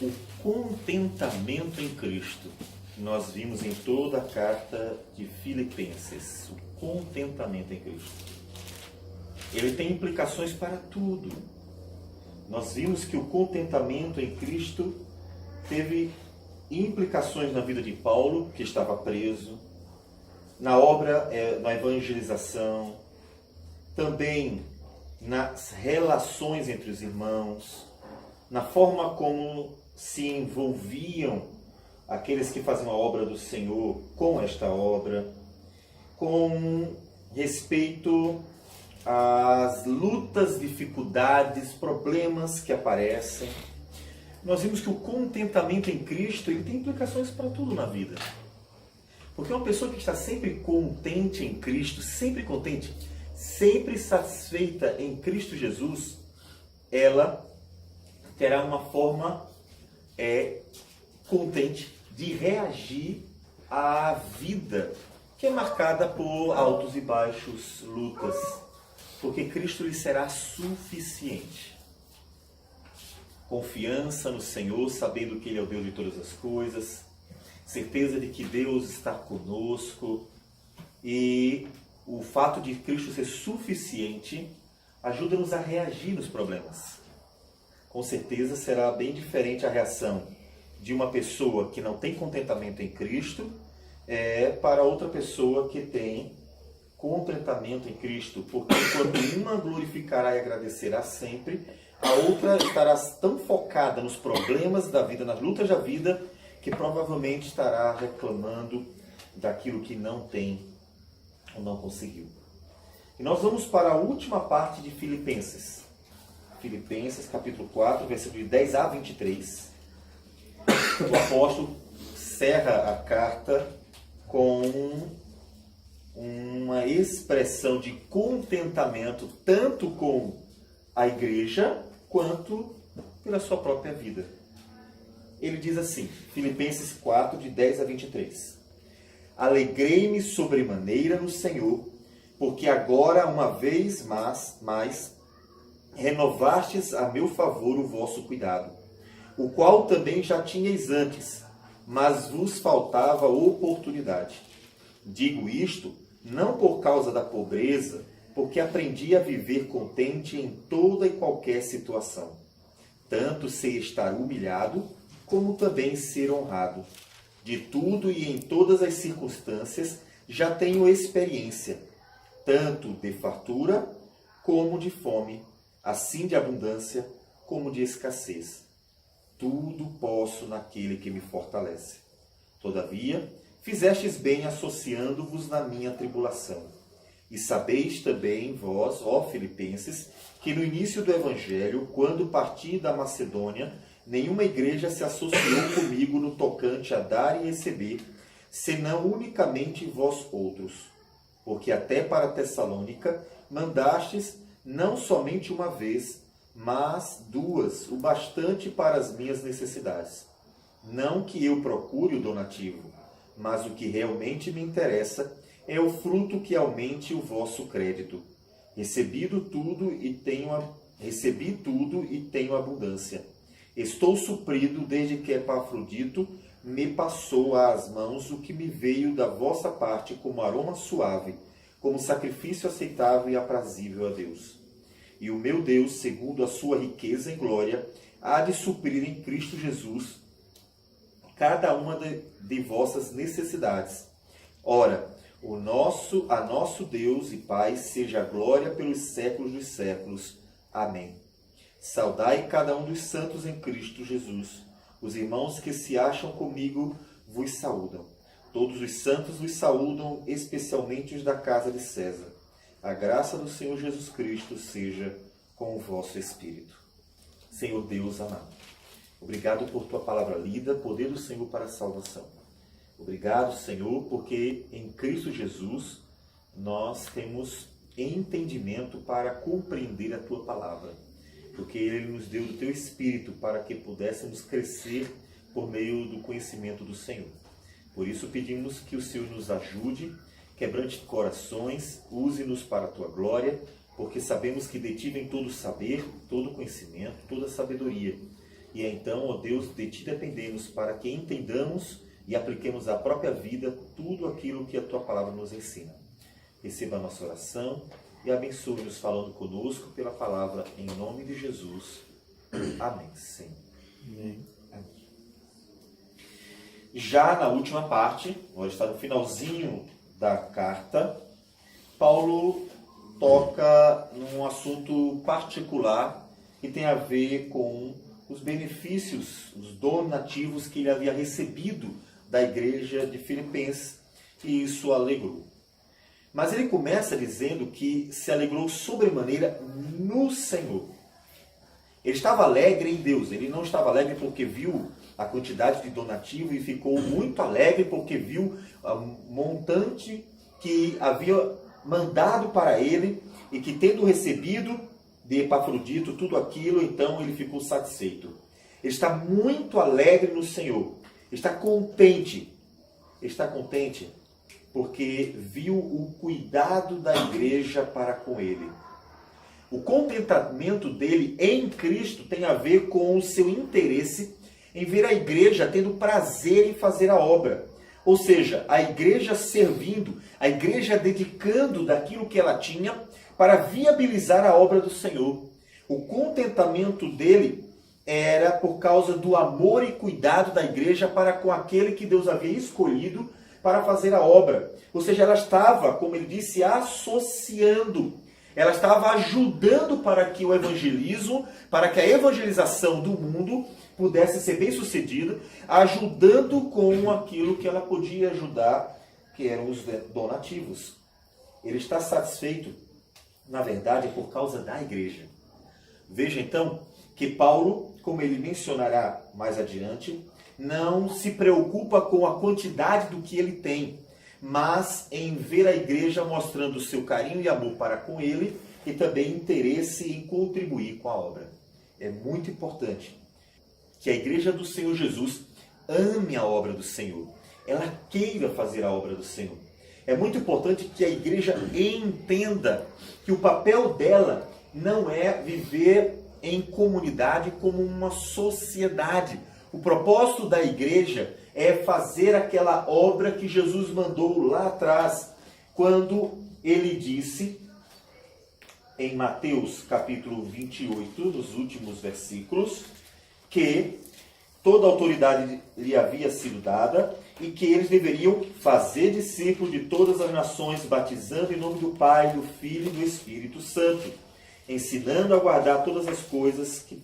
O contentamento em Cristo. Nós vimos em toda a carta de Filipenses, o contentamento em Cristo. Ele tem implicações para tudo. Nós vimos que o contentamento em Cristo teve implicações na vida de Paulo, que estava preso, na obra, na evangelização, também nas relações entre os irmãos, na forma como se envolviam aqueles que faziam a obra do Senhor com esta obra, com respeito às lutas, dificuldades, problemas que aparecem. Nós vimos que o contentamento em Cristo ele tem implicações para tudo na vida. Porque uma pessoa que está sempre contente em Cristo, sempre contente, sempre satisfeita em Cristo Jesus, ela terá uma forma contente de reagir à vida, que é marcada por altos e baixos, lutas, porque Cristo lhe será suficiente. Confiança no Senhor, sabendo que Ele é o Deus de todas as coisas, certeza de que Deus está conosco, e o fato de Cristo ser suficiente ajuda-nos a reagir nos problemas. Com certeza será bem diferente a reação de uma pessoa que não tem contentamento em Cristo para outra pessoa que tem contentamento em Cristo, porque enquanto uma glorificará e agradecerá sempre, a outra estará tão focada nos problemas da vida, nas lutas da vida, que provavelmente estará reclamando daquilo que não tem ou não conseguiu. E nós vamos para a última parte de Filipenses. Filipenses, capítulo 4, versículo de 10 a 23. O apóstolo encerra a carta com uma expressão de contentamento, tanto com a igreja, quanto pela sua própria vida. Ele diz assim, Filipenses 4, de 10 a 23. Alegrei-me sobremaneira no Senhor, porque agora, uma vez mais renovastes a meu favor o vosso cuidado, o qual também já tinhais antes, mas vos faltava oportunidade. Digo isto não por causa da pobreza, porque aprendi a viver contente em toda e qualquer situação. Tanto sei estar humilhado, como também ser honrado. De tudo e em todas as circunstâncias já tenho experiência, tanto de fartura como de fome, assim de abundância como de escassez. Tudo posso naquele que me fortalece. Todavia, fizestes bem associando-vos na minha tribulação. E sabeis também vós, ó Filipenses, que no início do Evangelho, quando parti da Macedônia, nenhuma igreja se associou comigo no tocante a dar e receber, senão unicamente vós outros. Porque até para Tessalônica mandastes não somente uma vez, mas duas, o bastante para as minhas necessidades. Não que eu procure o donativo, mas o que realmente me interessa é o fruto que aumente o vosso crédito. Recebi tudo e tenho abundância. Estou suprido desde que Epafrodito me passou às mãos o que me veio da vossa parte como aroma suave, como sacrifício aceitável e aprazível a Deus. E o meu Deus, segundo a sua riqueza em glória, há de suprir em Cristo Jesus cada uma de vossas necessidades. Ora, a nosso Deus e Pai seja a glória pelos séculos dos séculos. Amém. Saudai cada um dos santos em Cristo Jesus. Os irmãos que se acham comigo vos saúdam. Todos os santos vos saúdam, especialmente os da casa de César. A graça do Senhor Jesus Cristo seja com o vosso espírito. Senhor Deus amado, obrigado por tua palavra lida, poder do Senhor para a salvação. Obrigado, Senhor, porque em Cristo Jesus nós temos entendimento para compreender a tua palavra. Porque Ele nos deu do teu Espírito para que pudéssemos crescer por meio do conhecimento do Senhor. Por isso pedimos que o Senhor nos ajude, quebrante corações, use-nos para a tua glória, porque sabemos que de ti vem todo saber, todo conhecimento, toda sabedoria. E é então, ó Deus, de Ti dependemos para que entendamos e apliquemos à própria vida tudo aquilo que a Tua palavra nos ensina. Receba a nossa oração e abençoe-nos falando conosco pela palavra, em nome de Jesus. Amém, Senhor. Amém. Já na última parte, nós está no finalzinho da carta, Paulo toca num assunto particular que tem a ver com os benefícios, os donativos que ele havia recebido da igreja de Filipenses, e isso o alegrou. Mas ele começa dizendo que se alegrou sobremaneira no Senhor. Ele estava alegre em Deus, ele não estava alegre porque viu a quantidade de donativo e ficou muito alegre porque viu o montante que havia mandado para ele e que, tendo recebido de Epafrodito tudo aquilo, então ele ficou satisfeito. Ele está muito alegre no Senhor, está contente porque viu o cuidado da igreja para com ele. O contentamento dele em Cristo tem a ver com o seu interesse em ver a igreja tendo prazer em fazer a obra. Ou seja, a igreja servindo, a igreja dedicando daquilo que ela tinha para viabilizar a obra do Senhor. O contentamento dele era por causa do amor e cuidado da igreja para com aquele que Deus havia escolhido para fazer a obra. Ou seja, ela estava, como ele disse, associando. Ela estava ajudando para que o evangelismo, para que a evangelização do mundo pudesse ser bem sucedida, ajudando com aquilo que ela podia ajudar, que eram os donativos. Ele está satisfeito, na verdade, por causa da igreja. Veja então que Paulo, como ele mencionará mais adiante, não se preocupa com a quantidade do que ele tem, mas em ver a igreja mostrando o seu carinho e amor para com ele e também interesse em contribuir com a obra. É muito importante que a igreja do Senhor Jesus ame a obra do Senhor. Ela queira fazer a obra do Senhor. É muito importante que a igreja entenda que o papel dela não é viver em comunidade como uma sociedade. O propósito da igreja é fazer aquela obra que Jesus mandou lá atrás, quando ele disse, em Mateus capítulo 28, nos últimos versículos, que toda a autoridade lhe havia sido dada e que eles deveriam fazer discípulos de todas as nações, batizando em nome do Pai, do Filho e do Espírito Santo, ensinando a guardar todas as coisas que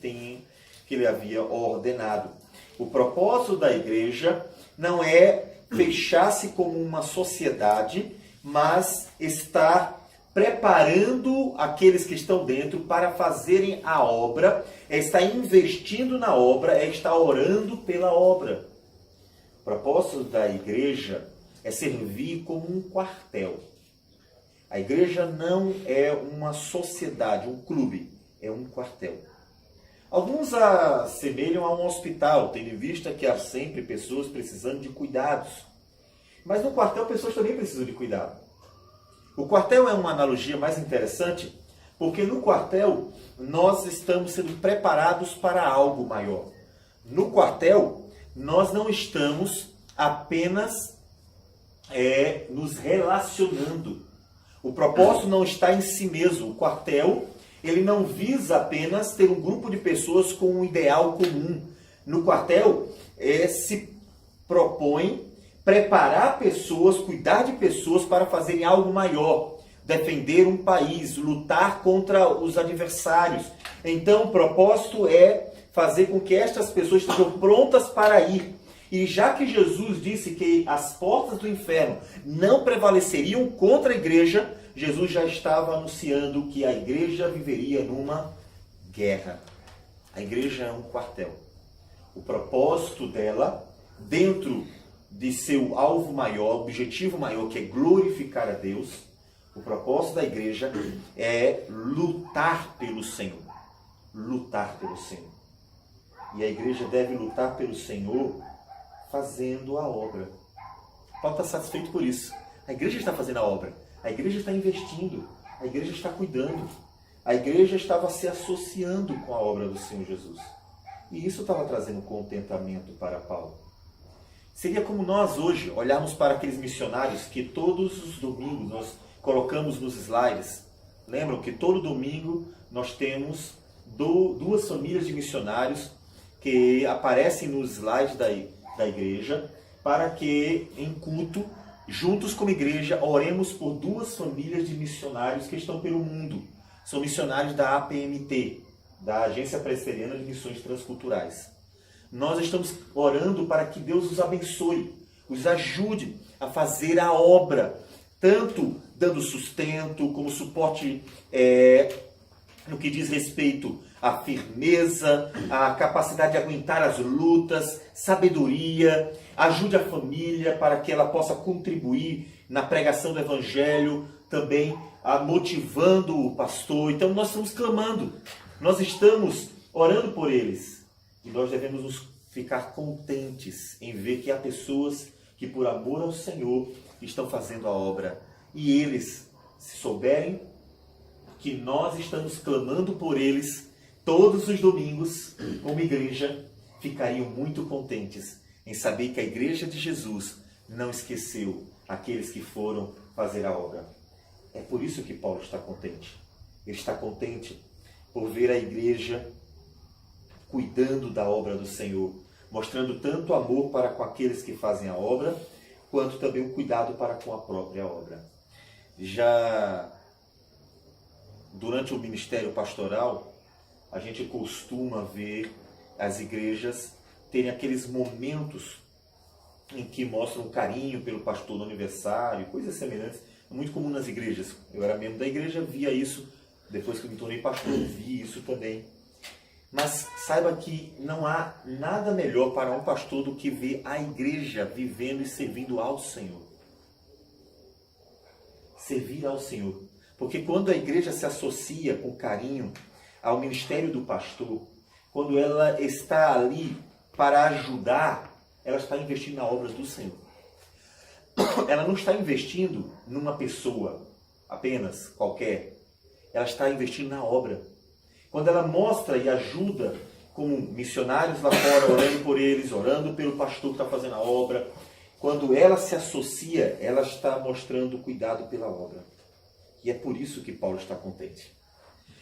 ele havia ordenado. O propósito da igreja não é fechar-se como uma sociedade, mas estar preparando aqueles que estão dentro para fazerem a obra, é estar investindo na obra, é estar orando pela obra. O propósito da igreja é servir como um quartel. A igreja não é uma sociedade, um clube, é um quartel. Alguns a assemelham a um hospital, tendo em vista que há sempre pessoas precisando de cuidados. Mas no quartel, pessoas também precisam de cuidado. O quartel é uma analogia mais interessante, porque no quartel nós estamos sendo preparados para algo maior. No quartel, nós não estamos apenas nos relacionando. O propósito não está em si mesmo. O quartel, ele não visa apenas ter um grupo de pessoas com um ideal comum. No quartel, se propõe preparar pessoas, cuidar de pessoas para fazerem algo maior, defender um país, lutar contra os adversários. Então, o propósito é fazer com que estas pessoas estejam prontas para ir. E já que Jesus disse que as portas do inferno não prevaleceriam contra a igreja, Jesus já estava anunciando que a igreja viveria numa guerra. A igreja é um quartel. O propósito dela, dentro de seu alvo maior, objetivo maior, que é glorificar a Deus, o propósito da igreja é lutar pelo Senhor. Lutar pelo Senhor. E a igreja deve lutar pelo Senhor fazendo a obra. Paulo está satisfeito por isso. A igreja está fazendo a obra. A igreja está investindo. A igreja está cuidando. A igreja estava se associando com a obra do Senhor Jesus. E isso estava trazendo contentamento para Paulo. Seria como nós hoje olharmos para aqueles missionários que todos os domingos nós colocamos nos slides. Lembram que todo domingo nós temos duas famílias de missionários que aparecem nos slides da igreja, para que em culto, juntos como igreja, oremos por duas famílias de missionários que estão pelo mundo. São missionários da APMT, da Agência Presbiteriana de Missões Transculturais. Nós estamos orando para que Deus os abençoe, os ajude a fazer a obra, tanto dando sustento, como suporte no que diz respeito à firmeza, à capacidade de aguentar as lutas, sabedoria, ajude a família para que ela possa contribuir na pregação do Evangelho, também motivando o pastor. Então nós estamos clamando, nós estamos orando por eles. E nós devemos nos ficar contentes em ver que há pessoas que por amor ao Senhor estão fazendo a obra. E eles, se souberem que nós estamos clamando por eles todos os domingos como igreja, ficariam muito contentes em saber que a igreja de Jesus não esqueceu aqueles que foram fazer a obra. É por isso que Paulo está contente. Ele está contente por ver a igreja cuidando da obra do Senhor, mostrando tanto amor para com aqueles que fazem a obra, quanto também o cuidado para com a própria obra. Já durante o ministério pastoral, a gente costuma ver as igrejas terem aqueles momentos em que mostram carinho pelo pastor no aniversário, coisas semelhantes. É muito comum nas igrejas. Eu era membro da igreja, via isso. Depois que eu me tornei pastor, vi isso também. Mas saiba que não há nada melhor para um pastor do que ver a igreja vivendo e servindo ao Senhor. Servir ao Senhor. Porque quando a igreja se associa com carinho ao ministério do pastor, quando ela está ali para ajudar, ela está investindo na obra do Senhor. Ela não está investindo numa pessoa apenas qualquer. Ela está investindo na obra. Quando ela mostra e ajuda, como missionários lá fora, orando por eles, orando pelo pastor que está fazendo a obra, quando ela se associa, ela está mostrando cuidado pela obra. E é por isso que Paulo está contente.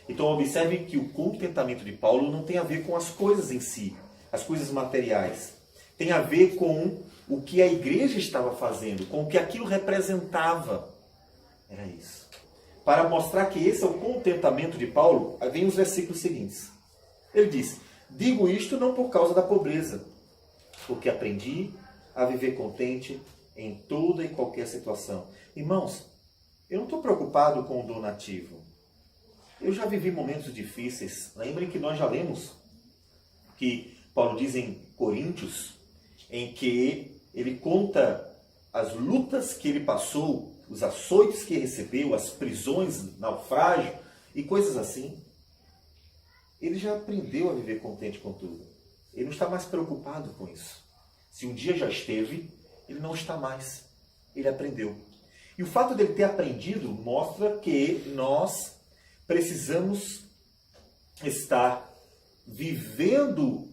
Então observe que o contentamento de Paulo não tem a ver com as coisas em si, as coisas materiais. Tem a ver com o que a igreja estava fazendo, com o que aquilo representava. Era isso. Para mostrar que esse é o contentamento de Paulo, vem os versículos seguintes. Ele diz: digo isto não por causa da pobreza, porque aprendi a viver contente em toda e qualquer situação. Irmãos, eu não estou preocupado com o donativo. Eu já vivi momentos difíceis. Lembrem que nós já lemos que Paulo diz em Coríntios, em que ele conta as lutas que ele passou, os açoites que recebeu, as prisões, naufrágio e coisas assim. Ele já aprendeu a viver contente com tudo. Ele não está mais preocupado com isso. Se um dia já esteve, ele não está mais. Ele aprendeu. E o fato dele ter aprendido mostra que nós precisamos estar vivendo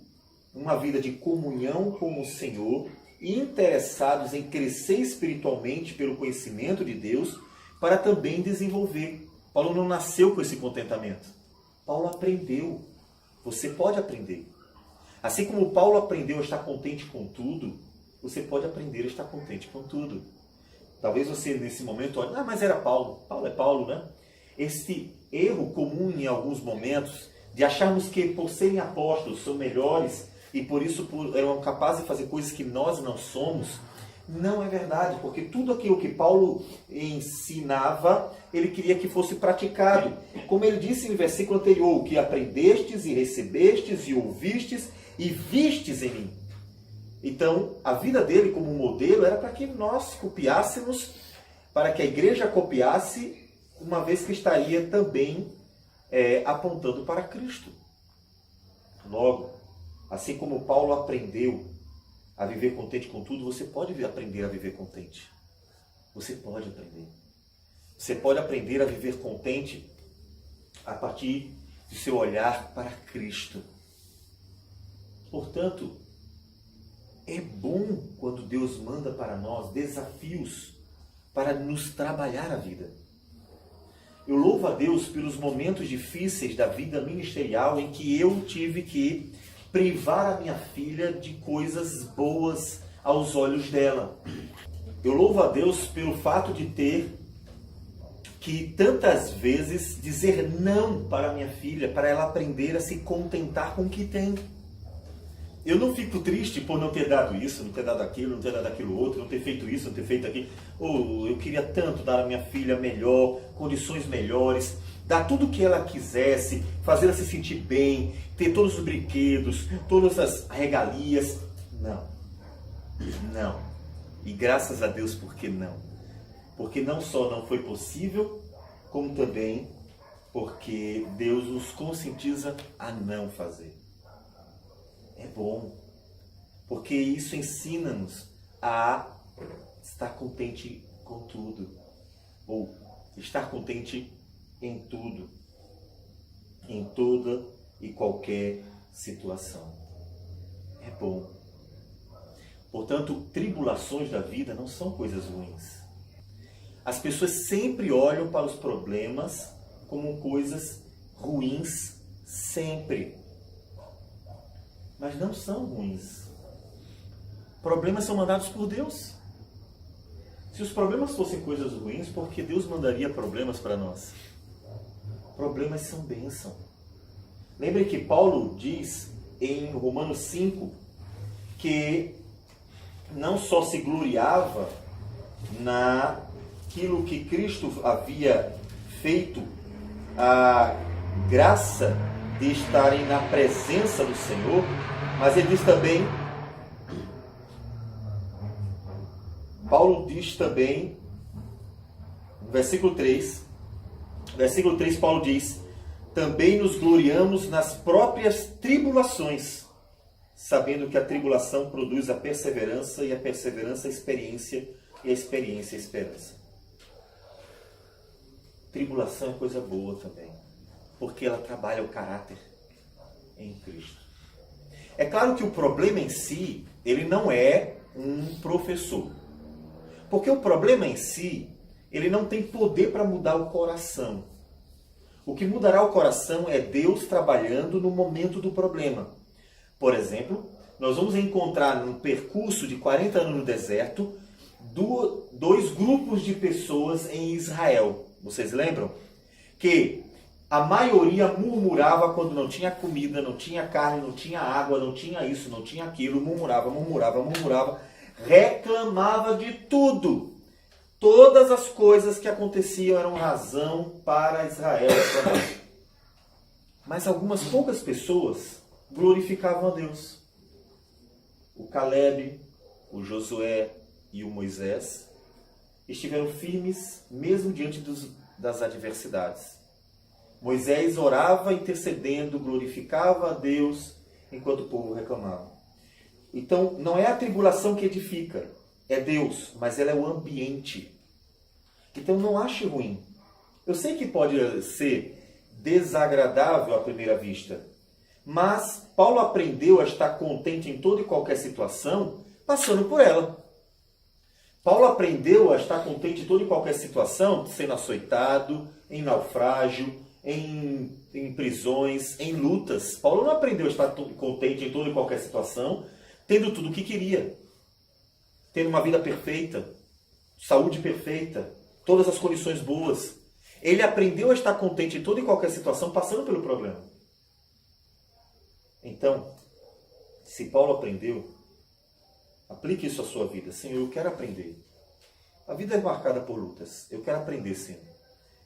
uma vida de comunhão com o Senhor, interessados em crescer espiritualmente pelo conhecimento de Deus, para também desenvolver. Paulo não nasceu com esse contentamento. Paulo aprendeu. Você pode aprender. Assim como Paulo aprendeu a estar contente com tudo, você pode aprender a estar contente com tudo. Talvez você nesse momento olhe, mas era Paulo. Paulo é Paulo, né? Esse erro comum em alguns momentos, de acharmos que por serem apóstolos são melhores e por isso eram capazes de fazer coisas que nós não somos, não é verdade, porque tudo aquilo que Paulo ensinava, ele queria que fosse praticado. Como ele disse no versículo anterior, o que aprendestes e recebestes e ouvistes e vistes em mim. Então, a vida dele como modelo era para que nós copiássemos, para que a igreja copiasse, uma vez que estaria também apontando para Cristo. Logo, assim como Paulo aprendeu a viver contente com tudo, você pode aprender a viver contente. Você pode aprender. Você pode aprender a viver contente a partir do seu olhar para Cristo. Portanto, é bom quando Deus manda para nós desafios para nos trabalhar a vida. Eu louvo a Deus pelos momentos difíceis da vida ministerial em que eu tive que privar a minha filha de coisas boas aos olhos dela. Eu louvo a Deus pelo fato de ter que tantas vezes dizer não para minha filha, para ela aprender a se contentar com o que tem. Eu não fico triste por não ter dado isso, não ter dado aquilo, não ter dado aquilo outro, não ter feito isso, não ter feito aquilo. Oh, eu queria tanto dar à minha filha melhor, condições melhores, dar tudo o que ela quisesse, fazer ela se sentir bem, ter todos os brinquedos, todas as regalias. Não. Não. E graças a Deus, por que não? Porque não só não foi possível, como também porque Deus nos conscientiza a não fazer. É bom, porque isso ensina-nos a estar contente com tudo, ou estar contente em tudo, em toda e qualquer situação. É bom. Portanto, tribulações da vida não são coisas ruins. As pessoas sempre olham para os problemas como coisas ruins, sempre. Mas não são ruins. Problemas são mandados por Deus. Se os problemas fossem coisas ruins, por que Deus mandaria problemas para nós? Problemas são bênção. Lembre que Paulo diz em Romanos 5 que não só se gloriava naquilo que Cristo havia feito, a graça de estarem na presença do Senhor, mas ele diz também, Paulo diz também, no versículo 3, Paulo diz, também nos gloriamos nas próprias tribulações, sabendo que a tribulação produz a perseverança, e a perseverança a experiência, e a experiência a esperança. Tribulação é coisa boa também, porque ela trabalha o caráter em Cristo. É claro que o problema em si, ele não é um professor. Porque o problema em si, ele não tem poder para mudar o coração. O que mudará o coração é Deus trabalhando no momento do problema. Por exemplo, nós vamos encontrar no percurso de 40 anos no deserto, dois grupos de pessoas em Israel. Vocês lembram? Que a maioria murmurava quando não tinha comida, não tinha carne, não tinha água, não tinha isso, não tinha aquilo, murmurava, reclamava de tudo. Todas as coisas que aconteciam eram razão para Israel. Mas algumas poucas pessoas glorificavam a Deus. O Caleb, o Josué e o Moisés estiveram firmes mesmo diante das adversidades. Moisés orava intercedendo, glorificava a Deus enquanto o povo reclamava. Então, não é a tribulação que edifica, é Deus, mas ela é o ambiente. Então, não ache ruim. Eu sei que pode ser desagradável à primeira vista, mas Paulo aprendeu a estar contente em toda e qualquer situação, passando por ela. Paulo aprendeu a estar contente em toda e qualquer situação, sendo açoitado, em naufrágio, em prisões, em lutas. Paulo não aprendeu a estar contente em toda e qualquer situação, tendo tudo o que queria. Tendo uma vida perfeita, saúde perfeita, todas as condições boas. Ele aprendeu a estar contente em toda e qualquer situação, passando pelo problema. Então, se Paulo aprendeu, aplique isso à sua vida. Senhor, eu quero aprender. A vida é marcada por lutas. Eu quero aprender, Senhor.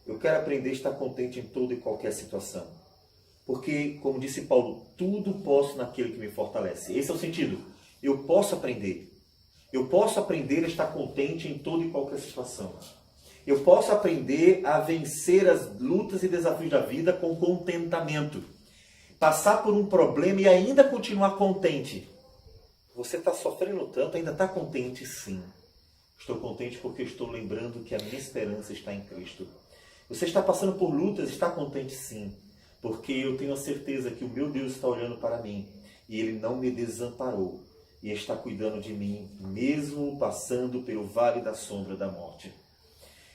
Eu quero aprender a estar contente em toda e qualquer situação. Porque, como disse Paulo, tudo posso naquele que me fortalece. Esse é o sentido. Eu posso aprender. Eu posso aprender a estar contente em toda e qualquer situação. Eu posso aprender a vencer as lutas e desafios da vida com contentamento. Passar por um problema e ainda continuar contente. Você está sofrendo tanto, ainda está contente? Sim. Estou contente porque estou lembrando que a minha esperança está em Cristo. Você está passando por lutas, está contente? Sim. Porque eu tenho a certeza que o meu Deus está olhando para mim. e Ele não me desamparou e está cuidando de mim, mesmo passando pelo vale da sombra da morte.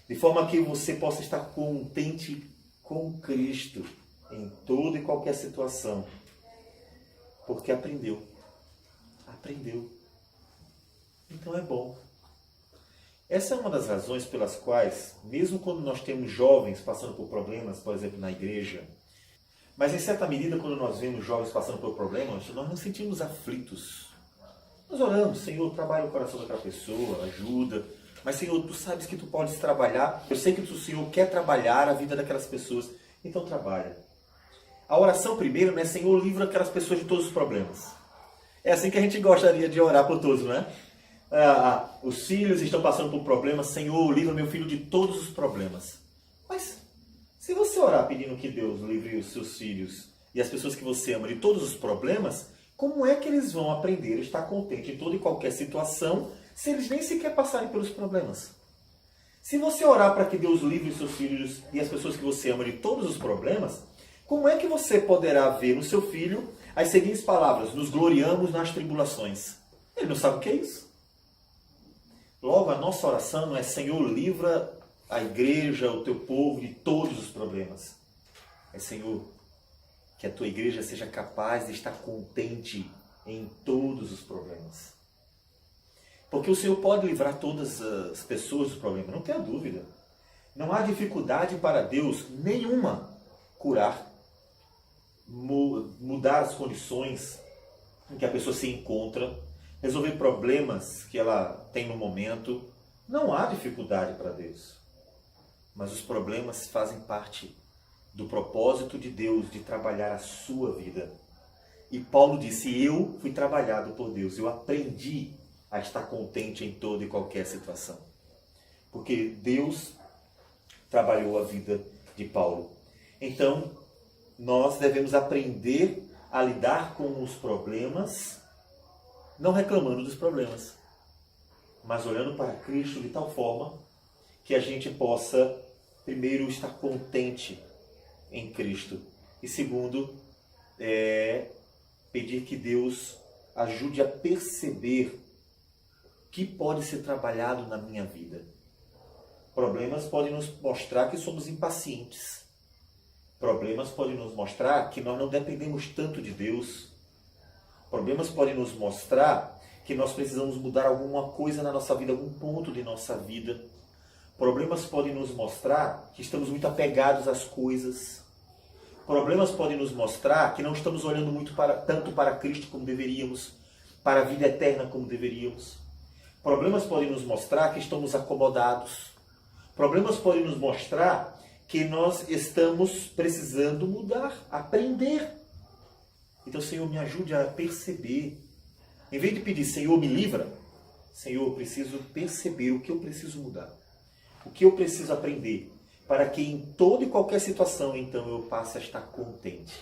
De forma que você possa estar contente com Cristo em toda e qualquer situação, porque aprendeu. Então é bom. Essa é uma das razões pelas quais, mesmo quando nós temos jovens passando por problemas, por exemplo, na igreja, mas em certa medida, quando nós vemos jovens passando por problemas, nós nos sentimos aflitos. Nós oramos, Senhor, trabalha o coração daquela pessoa, ajuda. Mas, Senhor, Tu sabes que Tu podes trabalhar. Eu sei que o Senhor quer trabalhar a vida daquelas pessoas. Então trabalha. A oração primeiro, né? Senhor, livra aquelas pessoas de todos os problemas. É assim que a gente gostaria de orar por todos, não é? Os filhos estão passando por problemas. Senhor, livra meu filho de todos os problemas. Mas, se você orar pedindo que Deus livre os seus filhos e as pessoas que você ama de todos os problemas, como é que eles vão aprender a estar contente em toda e qualquer situação se eles nem sequer passarem pelos problemas? Se você orar para que Deus livre os seus filhos e as pessoas que você ama de todos os problemas, como é que você poderá ver no seu filho as seguintes palavras: nos gloriamos nas tribulações? Ele não sabe o que é isso. Logo, a nossa oração não é: Senhor, livra a igreja, o teu povo de todos os problemas. É: Senhor, que a tua igreja seja capaz de estar contente em todos os problemas. Porque o Senhor pode livrar todas as pessoas dos problemas, não tenha dúvida. Não há dificuldade para Deus nenhuma curar, mudar as condições em que a pessoa se encontra, resolver problemas que ela tem no momento. Não há dificuldade para Deus. Mas os problemas fazem parte do propósito de Deus de trabalhar a sua vida. E Paulo disse: eu fui trabalhado por Deus, eu aprendi a estar contente em toda e qualquer situação. Porque Deus trabalhou a vida de Paulo. Então, nós devemos aprender a lidar com os problemas, não reclamando dos problemas, mas olhando para Cristo de tal forma que a gente possa, primeiro, estar contente em Cristo. E segundo, pedir que Deus ajude a perceber o que pode ser trabalhado na minha vida. Problemas podem nos mostrar que somos impacientes. Problemas podem nos mostrar que nós não dependemos tanto de Deus. Problemas podem nos mostrar que nós precisamos mudar alguma coisa na nossa vida, algum ponto de nossa vida. Problemas podem nos mostrar que estamos muito apegados às coisas. Problemas podem nos mostrar que não estamos olhando tanto para Cristo como deveríamos, para a vida eterna como deveríamos. Problemas podem nos mostrar que estamos acomodados. Problemas podem nos mostrar que nós estamos precisando mudar, aprender. Então, Senhor, me ajude a perceber. Em vez de pedir, Senhor, me livra, Senhor, eu preciso perceber o que eu preciso mudar. O que eu preciso aprender, para que em toda e qualquer situação, então, eu passe a estar contente.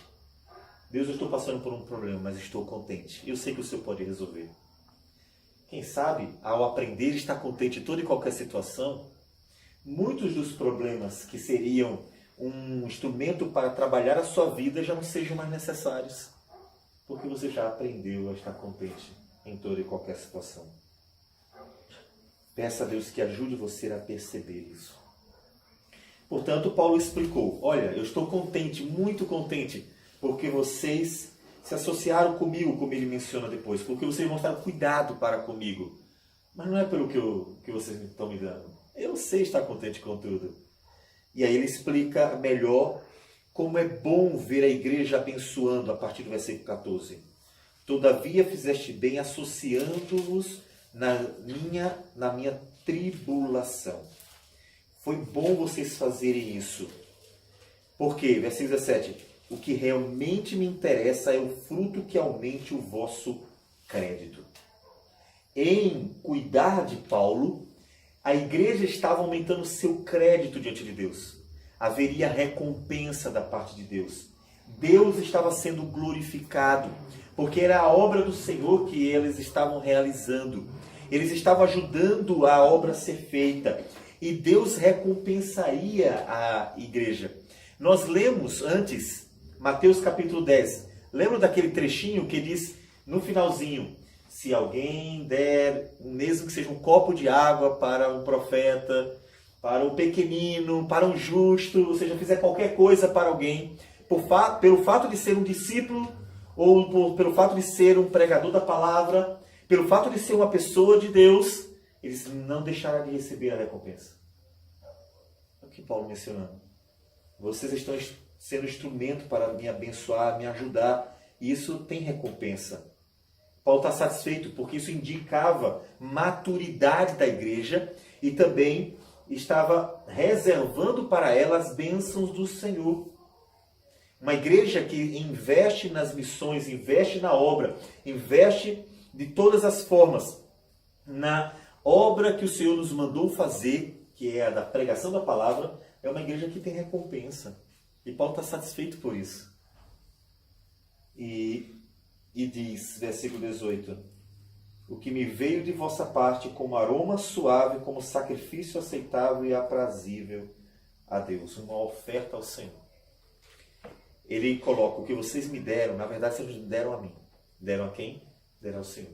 Deus, eu estou passando por um problema, mas estou contente. Eu sei que o Senhor pode resolver. Quem sabe, ao aprender a estar contente em toda e qualquer situação, muitos dos problemas que seriam um instrumento para trabalhar a sua vida já não sejam mais necessários. Porque você já aprendeu a estar contente em toda e qualquer situação. Peça a Deus que ajude você a perceber isso. Portanto, Paulo explicou: olha, eu estou contente, muito contente, porque vocês se associaram comigo, como ele menciona depois, porque vocês mostraram cuidado para comigo. Mas não é pelo que vocês estão me dando. Eu sei estar contente com tudo. E aí ele explica melhor como é bom ver a igreja abençoando a partir do versículo 14. Todavia fizeste bem associando-vos na minha tribulação. Foi bom vocês fazerem isso. Porque, versículo 17, o que realmente me interessa é o fruto que aumente o vosso crédito. Em cuidar de Paulo, a igreja estava aumentando seu crédito diante de Deus. Haveria recompensa da parte de Deus. Deus estava sendo glorificado, porque era a obra do Senhor que eles estavam realizando. Eles estavam ajudando a obra a ser feita. E Deus recompensaria a igreja. Nós lemos antes, Mateus capítulo 10. Lembra daquele trechinho que diz no finalzinho, se alguém der, mesmo que seja um copo de água para um profeta, para um pequenino, para um justo, ou seja, fizer qualquer coisa para alguém, pelo fato de ser um discípulo, ou pelo fato de ser um pregador da palavra, pelo fato de ser uma pessoa de Deus, eles não deixarão de receber a recompensa. É o que Paulo mencionando. Vocês estão sendo instrumento para me abençoar, me ajudar, e isso tem recompensa. Paulo está satisfeito porque isso indicava maturidade da igreja e também estava reservando para ela as bênçãos do Senhor. Uma igreja que investe nas missões, investe na obra, investe de todas as formas na obra que o Senhor nos mandou fazer, que é a da pregação da palavra, é uma igreja que tem recompensa. E Paulo está satisfeito por isso. E diz, versículo 18, o que me veio de vossa parte como aroma suave, como sacrifício aceitável e aprazível a Deus, uma oferta ao Senhor. Ele coloca, o que vocês me deram, na verdade vocês me deram a mim. Deram a quem? Deram ao Senhor.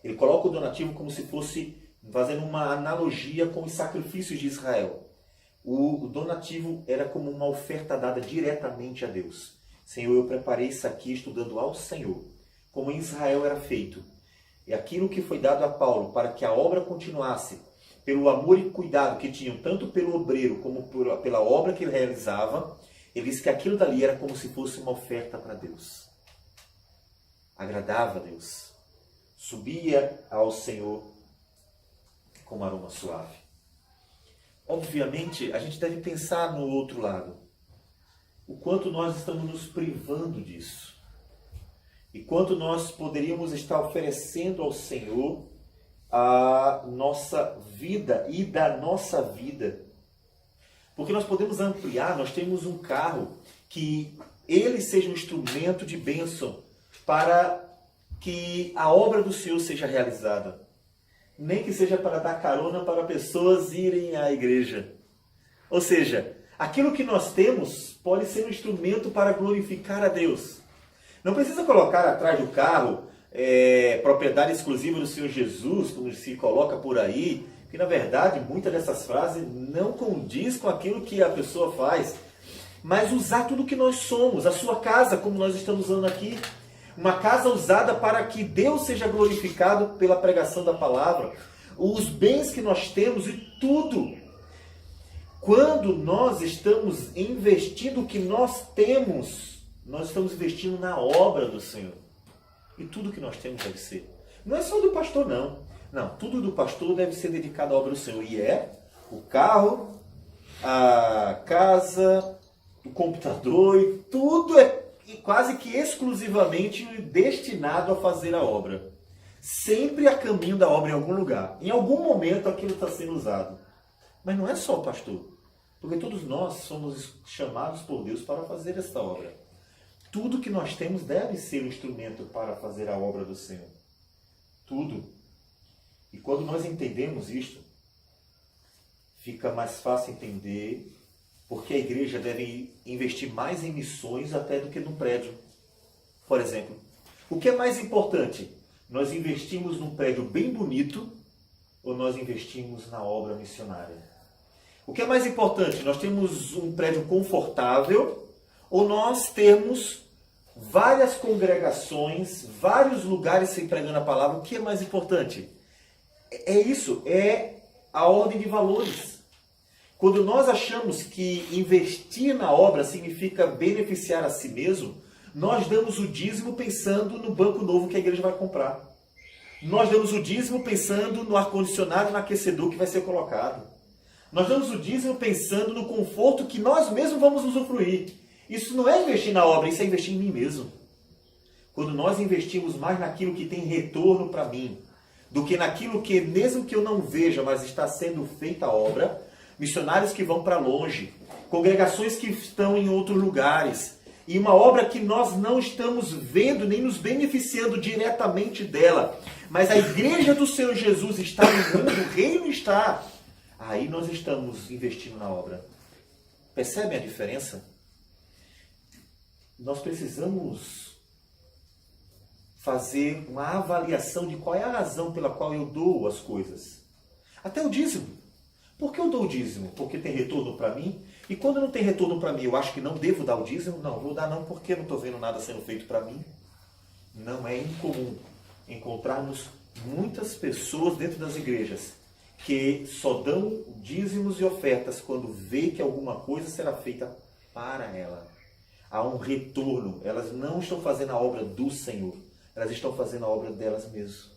Ele coloca o donativo como se fosse, fazendo uma analogia com os sacrifícios de Israel. O donativo era como uma oferta dada diretamente a Deus. Senhor, eu preparei isso aqui estudando ao Senhor, como em Israel era feito. E aquilo que foi dado a Paulo para que a obra continuasse, pelo amor e cuidado que tinham, tanto pelo obreiro como pela obra que ele realizava, ele disse que aquilo dali era como se fosse uma oferta para Deus. Agradava a Deus. Subia ao Senhor como aroma suave. Obviamente, a gente deve pensar no outro lado. O quanto nós estamos nos privando disso. E quanto nós poderíamos estar oferecendo ao Senhor a nossa vida e da nossa vida. Porque nós podemos ampliar, nós temos um carro que ele seja um instrumento de bênção para que a obra do Senhor seja realizada. Nem que seja para dar carona para pessoas irem à igreja. Ou seja, aquilo que nós temos pode ser um instrumento para glorificar a Deus. Não precisa colocar atrás do carro propriedade exclusiva do Senhor Jesus, como se coloca por aí, que na verdade muitas dessas frases não condiz com aquilo que a pessoa faz. Mas usar tudo que nós somos, a sua casa, como nós estamos usando aqui, uma casa usada para que Deus seja glorificado pela pregação da palavra, os bens que nós temos e tudo. Quando nós estamos investindo o que nós temos, nós estamos investindo na obra do Senhor. E tudo que nós temos deve ser. Não é só do pastor, não. Não, tudo do pastor deve ser dedicado à obra do Senhor. E é o carro, a casa, o computador, e tudo é quase que exclusivamente destinado a fazer a obra. Sempre a caminho da obra em algum lugar. Em algum momento aquilo está sendo usado. Mas não é só o pastor. Porque todos nós somos chamados por Deus para fazer esta obra. Tudo que nós temos deve ser um instrumento para fazer a obra do Senhor. Tudo. E quando nós entendemos isto, fica mais fácil entender porque a igreja deve investir mais em missões até do que no prédio. Por exemplo, o que é mais importante? Nós investimos num prédio bem bonito ou nós investimos na obra missionária? O que é mais importante? Nós temos um prédio confortável ou nós temos várias congregações, vários lugares se pregando a palavra? O que é mais importante? É isso, é a ordem de valores. Quando nós achamos que investir na obra significa beneficiar a si mesmo, nós damos o dízimo pensando no banco novo que a igreja vai comprar. Nós damos o dízimo pensando no ar-condicionado, no aquecedor que vai ser colocado. Nós damos o dízimo pensando no conforto que nós mesmos vamos usufruir. Isso não é investir na obra, isso é investir em mim mesmo. Quando nós investimos mais naquilo que tem retorno para mim, do que naquilo que, mesmo que eu não veja, mas está sendo feita a obra, missionários que vão para longe, congregações que estão em outros lugares, e uma obra que nós não estamos vendo nem nos beneficiando diretamente dela, mas a igreja do Senhor Jesus está no mundo, o reino está, aí nós estamos investindo na obra. Percebem a diferença? Nós precisamos fazer uma avaliação de qual é a razão pela qual eu dou as coisas. Até o dízimo. Por que eu dou o dízimo? Porque tem retorno para mim? E quando não tem retorno para mim, eu acho que não devo dar o dízimo? Não, vou dar não porque eu não estou vendo nada sendo feito para mim. Não é incomum encontrarmos muitas pessoas dentro das igrejas que só dão dízimos e ofertas quando vê que alguma coisa será feita para ela. Há um retorno. Elas não estão fazendo a obra do Senhor. Elas estão fazendo a obra delas mesmas.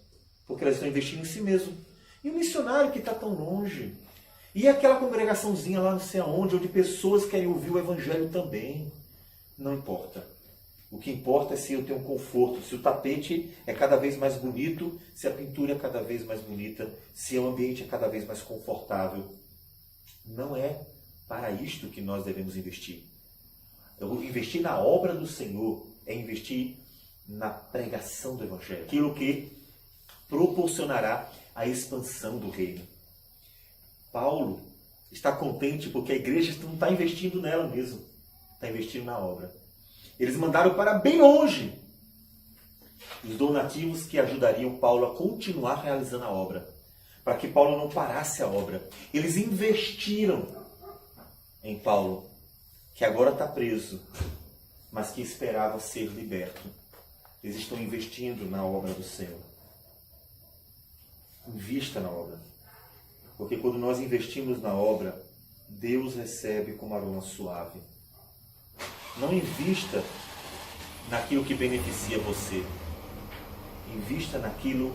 Porque elas estão investindo em si mesmas. E o missionário que está tão longe? E aquela congregaçãozinha lá não sei aonde, onde pessoas querem ouvir o evangelho também? Não importa. O que importa é se eu tenho um conforto, se o tapete é cada vez mais bonito, se a pintura é cada vez mais bonita, se o ambiente é cada vez mais confortável. Não é para isto que nós devemos investir. Investir na obra do Senhor é investir na pregação do evangelho. Aquilo que proporcionará a expansão do reino. Paulo está contente porque a igreja não está investindo nela mesmo. Está investindo na obra. Eles mandaram para bem longe os donativos que ajudariam Paulo a continuar realizando a obra. Para que Paulo não parasse a obra. Eles investiram em Paulo, que agora está preso, mas que esperava ser liberto. Eles estão investindo na obra do Senhor. Invista na obra. Porque quando nós investimos na obra, Deus recebe como aroma suave. Não invista naquilo que beneficia você. Invista naquilo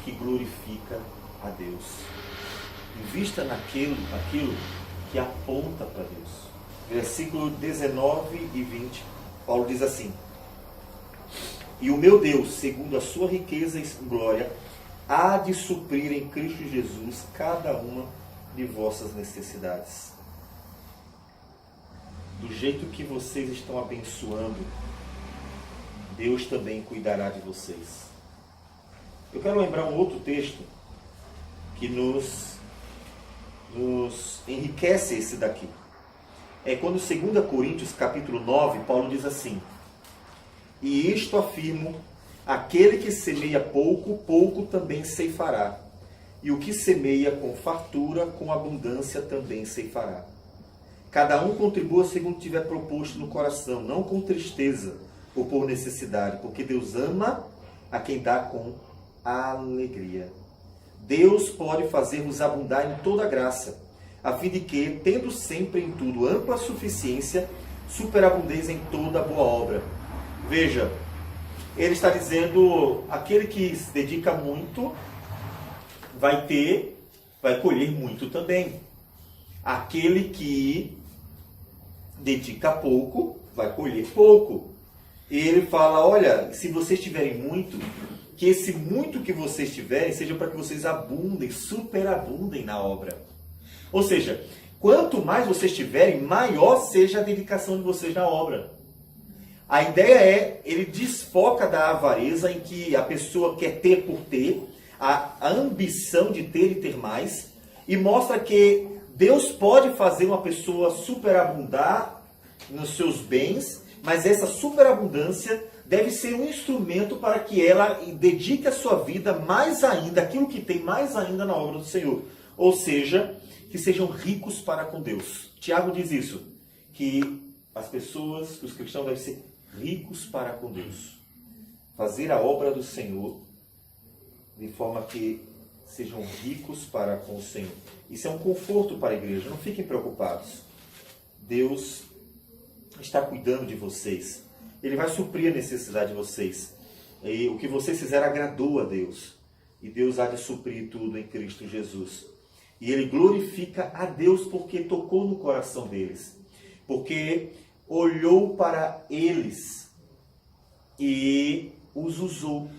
que glorifica a Deus. Invista naquilo que aponta para Deus. Versículo 19 e 20, Paulo diz assim: E o meu Deus, segundo a sua riqueza e glória, há de suprir em Cristo Jesus cada uma de vossas necessidades. Do jeito que vocês estão abençoando, Deus também cuidará de vocês. Eu quero lembrar um outro texto que nos enriquece esse daqui. É quando 2 Coríntios capítulo 9, Paulo diz assim: E isto afirmo, aquele que semeia pouco, pouco também ceifará. E o que semeia com fartura, com abundância também ceifará. Cada um contribua segundo tiver proposto no coração, não com tristeza ou por necessidade, porque Deus ama a quem dá com alegria. Deus pode fazer-vos abundar em toda graça, a fim de que, tendo sempre em tudo ampla suficiência, superabundeis em toda boa obra. Veja, ele está dizendo, aquele que se dedica muito vai colher muito também. Aquele que dedica pouco, vai colher pouco. E ele fala, olha, se vocês tiverem muito, que esse muito que vocês tiverem seja para que vocês abundem, superabundem na obra. Ou seja, quanto mais vocês tiverem, maior seja a dedicação de vocês na obra. A ideia é, ele desfoca da avareza em que a pessoa quer ter por ter, a ambição de ter e ter mais, e mostra que Deus pode fazer uma pessoa superabundar nos seus bens, mas essa superabundância deve ser um instrumento para que ela dedique a sua vida mais ainda, aquilo que tem mais ainda na obra do Senhor. Ou seja, que sejam ricos para com Deus. Tiago diz isso, que as pessoas, os cristãos devem ser ricos para com Deus. Fazer a obra do Senhor de forma que sejam ricos para com o Senhor. Isso é um conforto para a igreja, não fiquem preocupados. Deus está cuidando de vocês. Ele vai suprir a necessidade de vocês. E o que vocês fizeram agradou a Deus. E Deus há de suprir tudo em Cristo Jesus. E ele glorifica a Deus porque tocou no coração deles. Porque olhou para eles e os usou.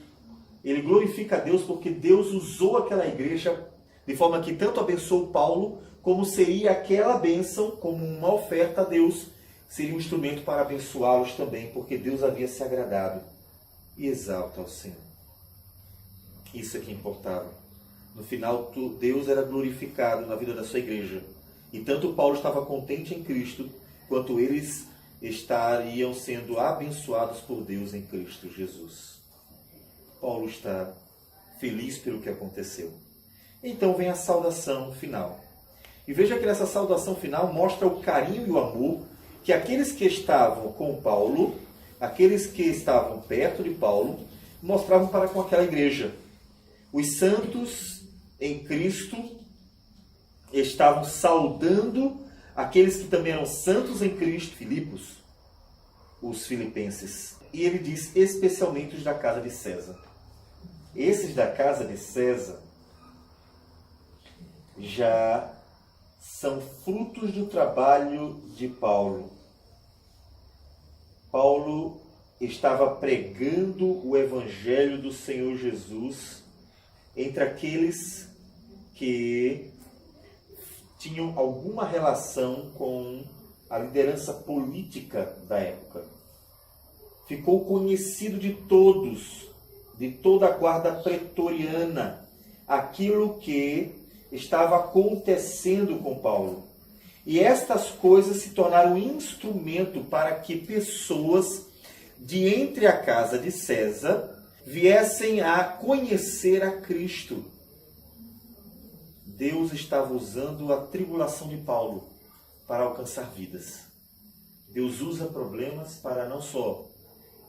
Ele glorifica a Deus porque Deus usou aquela igreja de forma que tanto abençoou Paulo, como seria aquela bênção, como uma oferta a Deus, seria um instrumento para abençoá-los também, porque Deus havia se agradado. E exalta ao Senhor. Isso é que importava. No final, Deus era glorificado na vida da sua igreja. E tanto Paulo estava contente em Cristo, quanto eles estariam sendo abençoados por Deus em Cristo Jesus. Paulo está feliz pelo que aconteceu. Então vem a saudação final. E veja que nessa saudação final mostra o carinho e o amor que aqueles que estavam com Paulo, aqueles que estavam perto de Paulo, mostravam para com aquela igreja. Os santos em Cristo estavam saudando aqueles que também eram santos em Cristo, Filipos, os filipenses. E ele diz especialmente os da casa de César. Esses da casa de César já são frutos do trabalho de Paulo. Paulo estava pregando o evangelho do Senhor Jesus entre aqueles que tinham alguma relação com a liderança política da época. Ficou conhecido de todos, de toda a guarda pretoriana, aquilo que estava acontecendo com Paulo. E estas coisas se tornaram instrumento para que pessoas de entre a casa de César viessem a conhecer a Cristo. Deus estava usando a tribulação de Paulo para alcançar vidas. Deus usa problemas para não só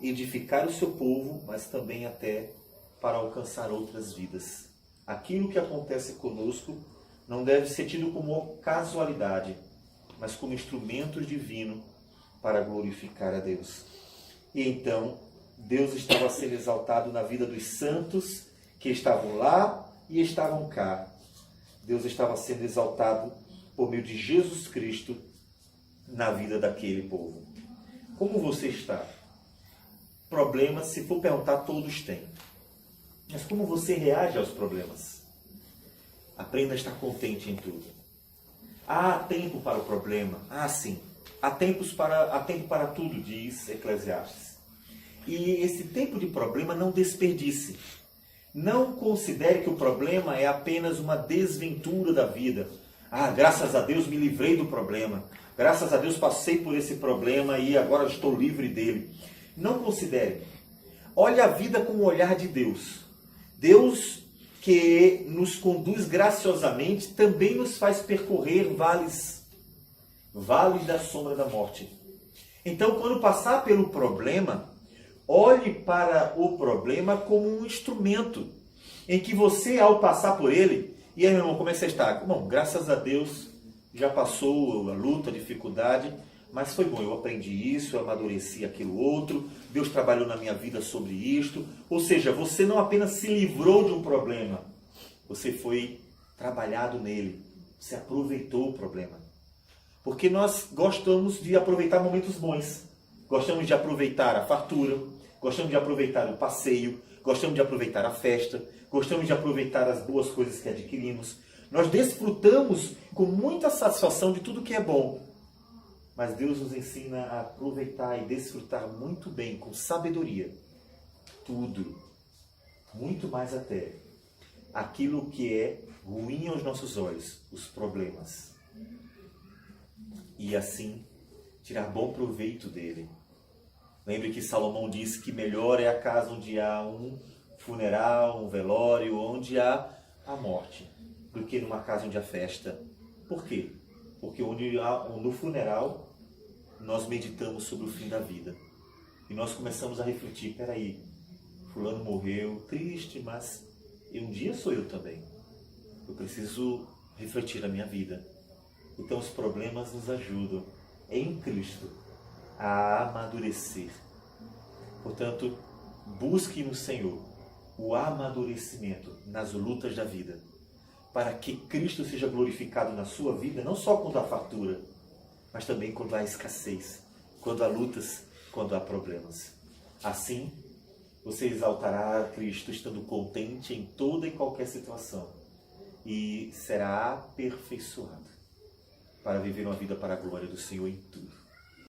edificar o seu povo, mas também até para alcançar outras vidas. Aquilo que acontece conosco não deve ser tido como casualidade, mas como instrumento divino para glorificar a Deus. E então, Deus estava sendo exaltado na vida dos santos que estavam lá e estavam cá. Deus estava sendo exaltado por meio de Jesus Cristo na vida daquele povo. Como você está? Problemas, se for perguntar, todos têm. Mas como você reage aos problemas? Aprenda a estar contente em tudo. Há tempo para o problema. Sim. Há tempo para tudo, diz Eclesiastes. E esse tempo de problema não desperdice. Não considere que o problema é apenas uma desventura da vida. Graças a Deus me livrei do problema. Graças a Deus passei por esse problema e agora estou livre dele. Não considere. Olhe a vida com o olhar de Deus. Deus que nos conduz graciosamente também nos faz percorrer vales da sombra da morte. Então, quando passar pelo problema, olhe para o problema como um instrumento em que você, ao passar por ele, e aí, meu irmão, como é que você está? Bom, graças a Deus, já passou a luta, a dificuldade, mas foi bom, eu aprendi isso, eu amadureci aquilo outro, Deus trabalhou na minha vida sobre isto. Ou seja, você não apenas se livrou de um problema, você foi trabalhado nele, você aproveitou o problema. Porque nós gostamos de aproveitar momentos bons, gostamos de aproveitar a fartura, gostamos de aproveitar o passeio, gostamos de aproveitar a festa, gostamos de aproveitar as boas coisas que adquirimos. Nós desfrutamos com muita satisfação de tudo que é bom. Mas Deus nos ensina a aproveitar e desfrutar muito bem, com sabedoria, tudo, muito mais até, aquilo que é ruim aos nossos olhos, os problemas. E assim, tirar bom proveito dele. Lembre que Salomão disse que melhor é a casa onde há um funeral, um velório, onde há a morte, do que numa casa onde há festa. Por quê? Porque no funeral nós meditamos sobre o fim da vida. E nós começamos a refletir, peraí, fulano morreu, triste, mas um dia sou eu também. Eu preciso refletir na minha vida. Então os problemas nos ajudam em Cristo a amadurecer. Portanto, busque no Senhor o amadurecimento nas lutas da vida, para que Cristo seja glorificado na sua vida, não só quando há fartura, mas também quando há escassez, quando há lutas, quando há problemas. Assim, você exaltará a Cristo estando contente em toda e qualquer situação e será aperfeiçoado para viver uma vida para a glória do Senhor em tudo.